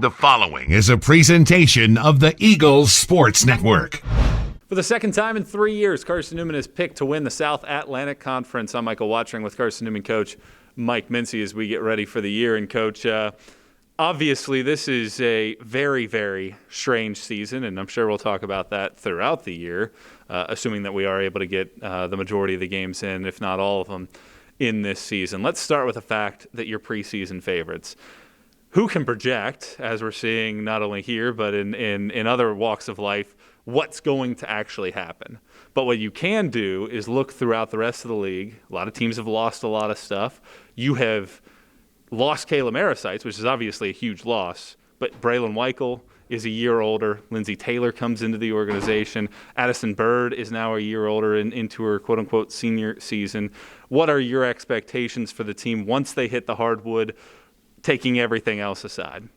The following is a presentation of the Eagles Sports Network. For the second time in 3 years, Carson-Newman is picked to win the South Atlantic Conference. I'm Michael Watchering with Carson-Newman coach Mike Mincey as we get ready for the year. And coach, obviously this is a very, very strange season, and I'm sure we'll talk about that throughout the year, assuming that we are able to get the majority of the games in, if not all of them, in this season. Let's start with the fact that you're preseason favorites. Who can project, as we're seeing not only here but in other walks of life, what's going to actually happen? But what you can do is look throughout the rest of the league. A lot of teams have lost a lot of stuff. You have lost Kayla Marisites, which is obviously a huge loss, but Braylon Weichel is a year older. Lindsay Taylor comes into the organization. Addison Bird is now a year older into her quote-unquote senior season. What are your expectations for the team once they hit the hardwood, taking everything else aside?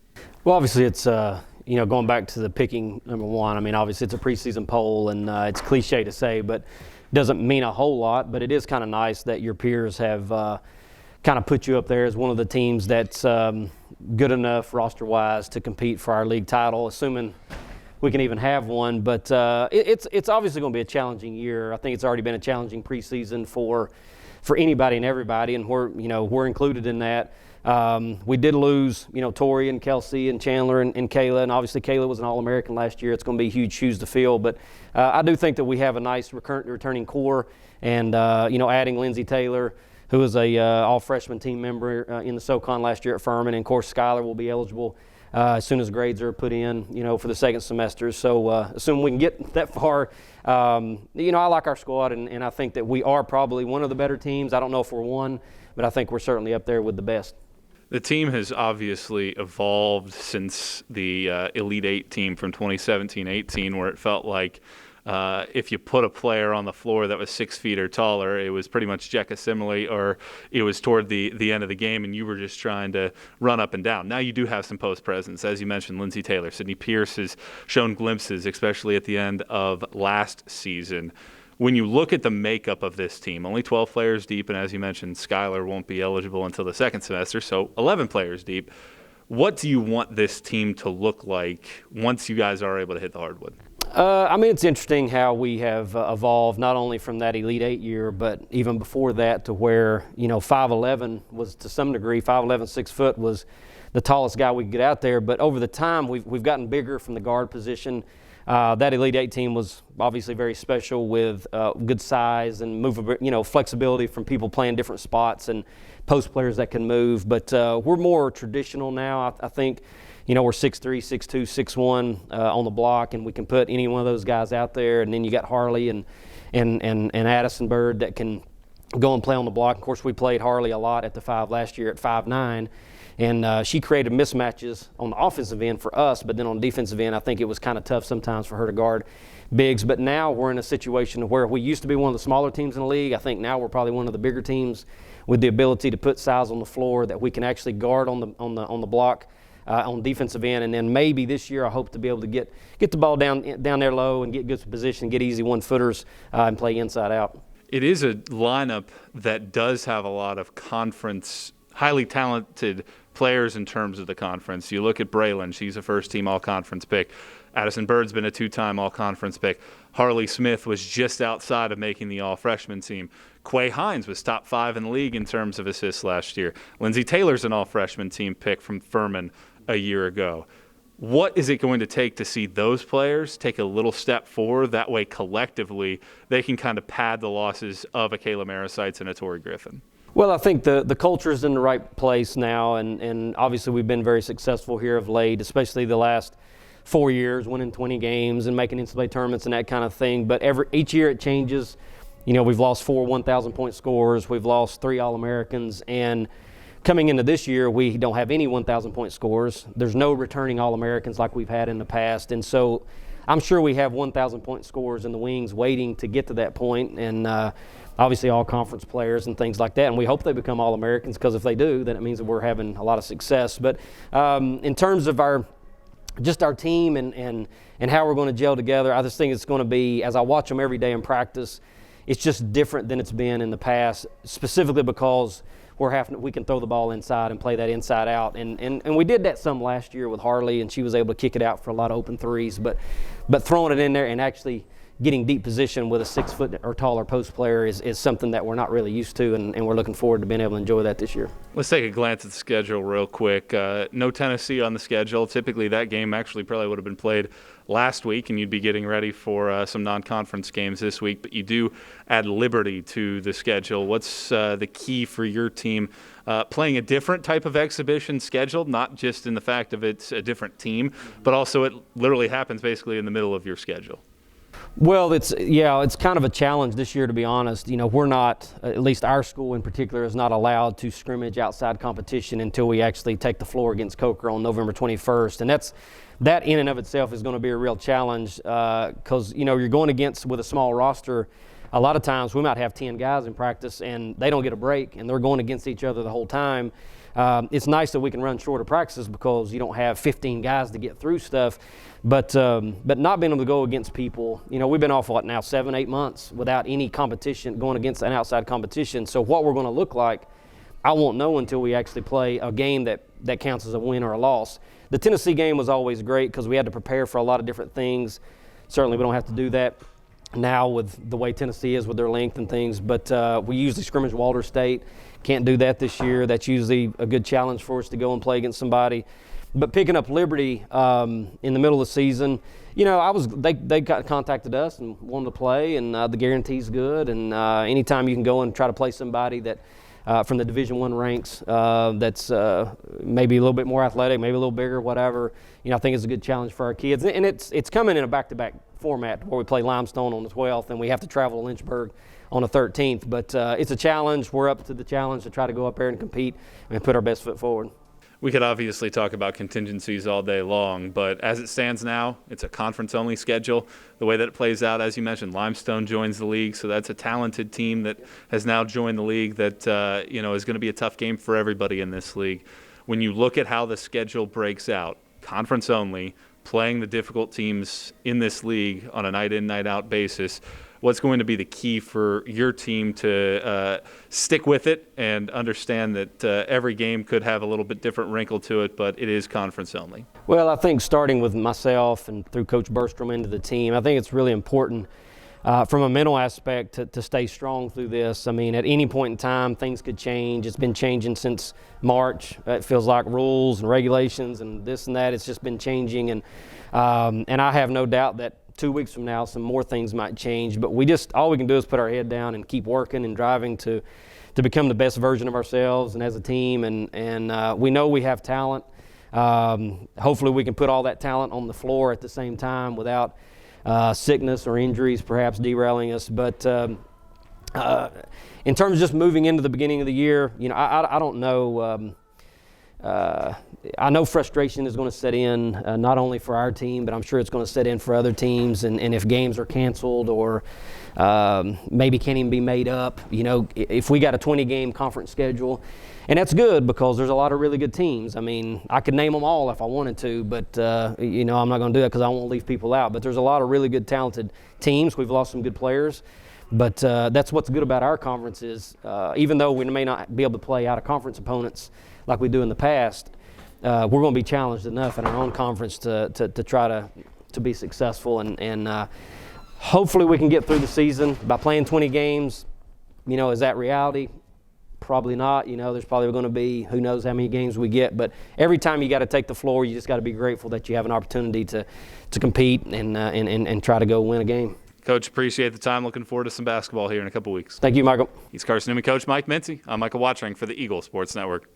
Well, obviously it's going back to the picking number one. I mean, obviously it's a preseason poll, and it's cliche to say, but doesn't mean a whole lot. But it is kind of nice that your peers have kind of put you up there as one of the teams that's good enough roster-wise to compete for our league title, assuming we can even have one. But it's obviously going to be a challenging year. I think it's already been a challenging preseason for anybody and everybody, and we're included in that. We did lose, Tori and Kelsey and Chandler and Kayla, and obviously Kayla was an All-American last year. It's going to be huge shoes to fill, but I do think that we have a nice returning core, and adding Lindsay Taylor, who was a all-freshman team member in the SoCon last year at Furman, and of course Skylar will be eligible as soon as grades are put in, for the second semester. So assuming we can get that far, I like our squad, and I think that we are probably one of the better teams. I don't know if we're one, but I think we're certainly up there with the best. The team has obviously evolved since the Elite Eight team from 2017-18, where it felt like if you put a player on the floor that was 6 feet or taller, it was pretty much Jekka Simile, or it was toward the end of the game, and you were just trying to run up and down. Now you do have some post presence. As you mentioned, Lindsay Taylor, Sydney Pierce has shown glimpses, especially at the end of last season. When you look at the makeup of this team, only 12 players deep, and as you mentioned, Skylar won't be eligible until the second semester, so 11 players deep. What do you want this team to look like once you guys are able to hit the hardwood? It's interesting how we have evolved, not only from that Elite Eight year, but even before that, to where, 5'11" was, to some degree, 5'11", 6 foot was the tallest guy we could get out there. But over the time, we've gotten bigger from the guard position. That Elite Eight team was obviously very special with good size and flexibility from people playing different spots and post players that can move. But we're more traditional now. I think, we're 6'3", 6'2", 6'1" on the block, and we can put any one of those guys out there. And then you got Harley and Addison Bird that can go and play on the block. Of course, we played Harley a lot at the 5 last year at 5'9". And she created mismatches on the offensive end for us, but then on the defensive end, I think it was kind of tough sometimes for her to guard bigs. But now we're in a situation where we used to be one of the smaller teams in the league. I think now we're probably one of the bigger teams with the ability to put size on the floor that we can actually guard on the block on defensive end. And then maybe this year I hope to be able to get the ball down there low and get good position, get easy one-footers and play inside out. It is a lineup that does have a lot of conference, highly talented players in terms of the conference. You look at Braylon, she's a first-team all-conference pick. Addison Bird's been a 2-time all-conference pick. Harley Smith was just outside of making the all-freshman team. Quay Hines was top 5 in the league in terms of assists last year. Lindsay Taylor's an all-freshman team pick from Furman a year ago. What is it going to take to see those players take a little step forward? That way, collectively, they can kind of pad the losses of a Kayla Marisites and a Tori Griffin. Well, I think the culture is in the right place now, and obviously we've been very successful here of late, especially the last 4 years, winning 20 games and making NCAA tournaments and that kind of thing. But each year it changes. We've lost 4 1,000-point scorers. We've lost 3 All-Americans. And coming into this year, we don't have any 1,000-point scorers. There's no returning All-Americans like we've had in the past. And so I'm sure we have 1,000-point scorers in the wings waiting to get to that point. And obviously all conference players and things like that, and we hope they become All-Americans, because if they do, then it means that we're having a lot of success. But in terms of our team and how we're going to gel together, I just think it's going to be, as I watch them every day in practice, it's just different than it's been in the past, specifically because we can throw the ball inside and play that inside out. And we did that some last year with Harley, and she was able to kick it out for a lot of open threes. But throwing it in there and actually getting deep position with a 6 foot or taller post player is something that we're not really used to, and we're looking forward to being able to enjoy that this year. Let's take a glance at the schedule real quick. No Tennessee on the schedule. Typically that game actually probably would have been played last week, and you'd be getting ready for some non-conference games this week, but you do add Liberty to the schedule. What's the key for your team playing a different type of exhibition schedule, not just in the fact of it's a different team, but also it literally happens basically in the middle of your schedule? Well, it's kind of a challenge this year, to be honest. We're not, at least our school in particular, is not allowed to scrimmage outside competition until we actually take the floor against Coker on November 21st. And that in and of itself is going to be a real challenge because, you're going against, with a small roster, a lot of times we might have 10 guys in practice and they don't get a break and they're going against each other the whole time. It's nice that we can run shorter practices because you don't have 15 guys to get through stuff, but not being able to go against people, we've been off 7-8 months without any competition, going against an outside competition. So what we're going to look like, I won't know until we actually play a game that counts as a win or a loss. The Tennessee game was always great because we had to prepare for a lot of different things. Certainly we don't have to do that now with the way Tennessee is with their length and things, but we usually scrimmage Walter State. Can't do that this year. That's usually a good challenge for us to go and play against somebody. But picking up Liberty in the middle of the season, they contacted us and wanted to play, and the guarantee's good. And anytime you can go and try to play somebody that from the Division I ranks that's maybe a little bit more athletic, maybe a little bigger, whatever, I think it's a good challenge for our kids. And it's coming in a back-to-back format where we play Limestone on the 12th and we have to travel to Lynchburg on the 13th. But it's a challenge. We're up to the challenge to try to go up there and compete and put our best foot forward. We could obviously talk about contingencies all day long, but as it stands now, it's a conference-only schedule. The way that it plays out, as you mentioned, Limestone joins the league, so that's a talented team that has now joined the league that is going to be a tough game for everybody in this league. When you look at how the schedule breaks out, conference-only, playing the difficult teams in this league on a night-in, night-out basis, what's going to be the key for your team to stick with it and understand that every game could have a little bit different wrinkle to it, but it is conference only? Well, I think starting with myself and through Coach Berstrom into the team, I think it's really important from a mental aspect to stay strong through this. I mean, at any point in time, things could change. It's been changing since March. It feels like rules and regulations and this and that. It's just been changing, and I have no doubt that 2 weeks from now, some more things might change, but all we can do is put our head down and keep working and driving to become the best version of ourselves and as a team. And we know we have talent. Hopefully we can put all that talent on the floor at the same time without sickness or injuries perhaps derailing us. But in terms of just moving into the beginning of the year, I don't know. I know frustration is going to set in not only for our team, but I'm sure it's going to set in for other teams. And if games are canceled or maybe can't even be made up, if we got a 20-game conference schedule, and that's good because there's a lot of really good teams. I mean, I could name them all if I wanted to, but I'm not going to do that because I won't leave people out. But there's a lot of really good, talented teams. We've lost some good players. But that's what's good about our conference is even though we may not be able to play out-of-conference opponents like we do in the past, we're going to be challenged enough in our own conference to try to be successful. And hopefully we can get through the season by playing 20 games. Is that reality? Probably not. There's probably going to be who knows how many games we get. But every time you got to take the floor, you just got to be grateful that you have an opportunity to compete and try to go win a game. Coach, appreciate the time. Looking forward to some basketball here in a couple weeks. Thank you, Michael. He's Carson-Newman coach Mike Mincey. I'm Michael Watchering for the Eagle Sports Network.